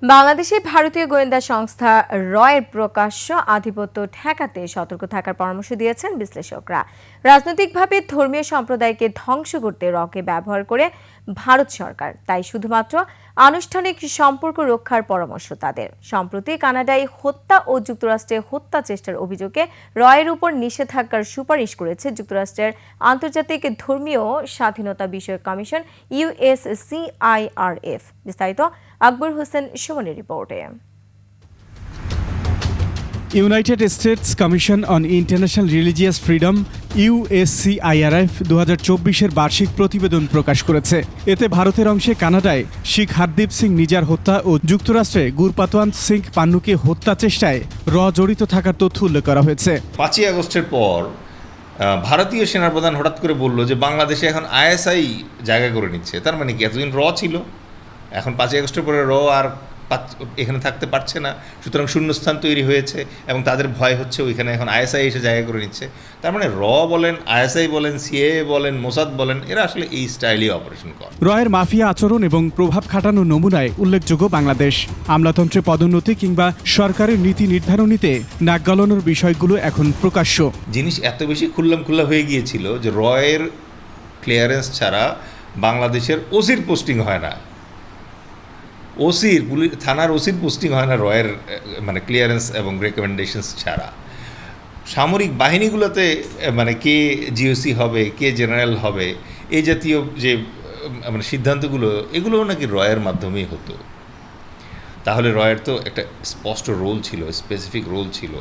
বাংলাদেশে ভারতীয় গোয়েন্দা সংস্থা রয়ের প্রকাশ্য আধিপত্য ঠেকাতে সতর্ক থাকার পরামর্শ দিয়েছেন বিশ্লেষকরা। রাজনৈতিকভাবে ধর্মীয় সম্প্রদায়কে ধ্বংস করতে রকে ব্যবহার করে ভারত সরকার, তাই শুধুমাত্র আনুষ্ঠানিক সম্পর্ক রক্ষার পরামর্শ তাদের। সম্প্রতি কানাডায় হত্যা ও যুক্তরাষ্ট্রে হত্যা চেষ্টার অভিযোগে রয়ের উপর নিষেধাজ্ঞার সুপারিশ করেছে যুক্তরাষ্ট্রের আন্তর্জাতিক ধর্মীয় স্বাধীনতা বিষয়ক কমিশন USCIRF। বিস্তারিত আকবর হোসেন সুমনের রিপোর্টে। United states commission on international religious freedom USCIRF 2024-এর বার্ষিক প্রতিবেদন প্রকাশ করেছে। এতে ভারতের অংশে কানাডায় শিখ হরদীপ সিং নিজার হত্যা ও যুক্তরাষ্ট্রে গুরপাতওয়ান সিং পান্নুকে হত্যা চেষ্টায় জড়িত থাকার তথ্য উল্লেখ করা হয়েছে। 5ই আগস্টের পর ভারতীয় সেনাপ্রধান হঠাৎ করে বলল যে বাংলাদেশে এখন ISI জায়গা করে নিচ্ছে। তার মানে কি, এতদিন ছিল, এখন 5ই আগস্টের পরে আর এখানে থাকতে পারছে না, সুতরাং শূন্যস্থান তৈরি হয়েছে এবং তাদের ভয় হচ্ছে ওইখানে এখন ISI এসে জায়গা করে নিচ্ছে। তার মানে বলেন, ISI বলেন, CIA বলেন, মোসাদ বলেন, এরা আসলে এই স্টাইলই অপারেশন করে। রয়ের মাফিয়া আচরণ এবং প্রভাব খাটানো নমুনায় উল্লেখযোগ্য বাংলাদেশ। আমলাতন্ত্রে পদোন্নতি কিংবা সরকারের নীতি নির্ধারণীতে নাক গলানোর বিষয়গুলো এখন প্রকাশ্য। জিনিস এত বেশি খুল্লা হয়ে গিয়েছিল যে রয়ের ক্লিয়ারেন্স ছাড়া বাংলাদেশের ওসির পোস্টিং হয় না, থানার ওসির পোস্টিং হয় না রয়ের মানে ক্লিয়ারেন্স এবং রেকমেন্ডেশনস ছাড়া। সামরিক বাহিনীগুলোতে মানে কে GOC হবে, কে জেনারেল হবে, এই জাতীয় যে মানে সিদ্ধান্তগুলো, এগুলোও নাকি রয়ের মাধ্যমেই হতো। তাহলে রয়ের তো একটা স্পষ্ট রোল ছিল, স্পেসিফিক রোল ছিল।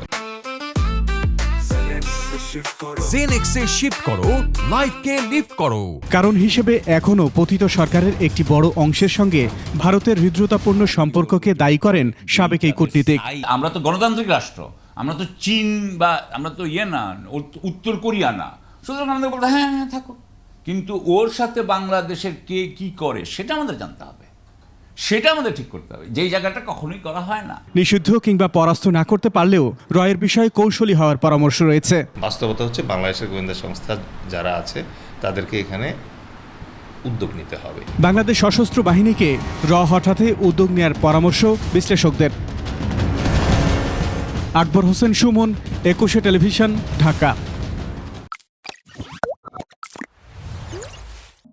জেনেক্সে শিফট করো, লাইফকে লিফট করো। কারণ হিসেবে এখনও পতিত সরকারের একটি বড় অংশের সঙ্গে ভারতের হৃদ্রতাপূর্ণ সম্পর্ককে দায়ী করেন সাবেক এই কূটনীতিক। আমরা তো গণতান্ত্রিক রাষ্ট্র, আমরা তো চীন বা আমরা তো না উত্তর কোরিয়া না, সুতরাং আমাদের বলতে হ্যাঁ থাকো, কিন্তু ওর সাথে বাংলাদেশের কে কি করে সেটা আমাদের জানতে হবে, সেটা আমাদের ঠিক করতে হবে, যেই জায়গাটা কখনোই করা হয় না। নিষিদ্ধ কিংবা পরাস্ত না করতে পারলেও রয়ের বিষয়ে কৌশলী হওয়ার পরামর্শ রয়েছে। বাস্তবতা হচ্ছে বাংলাদেশের গোয়েন্দা সংস্থা যারা আছে তাদেরকে এখানে উদ্যোগ নিতে হবে। বাংলাদেশ সশস্ত্র বাহিনীকে হঠাতে উদ্যোগ নেওয়ার পরামর্শ বিশ্লেষকদের। আকবর হোসেন সুমন, 21 টেলিভিশন, ঢাকা।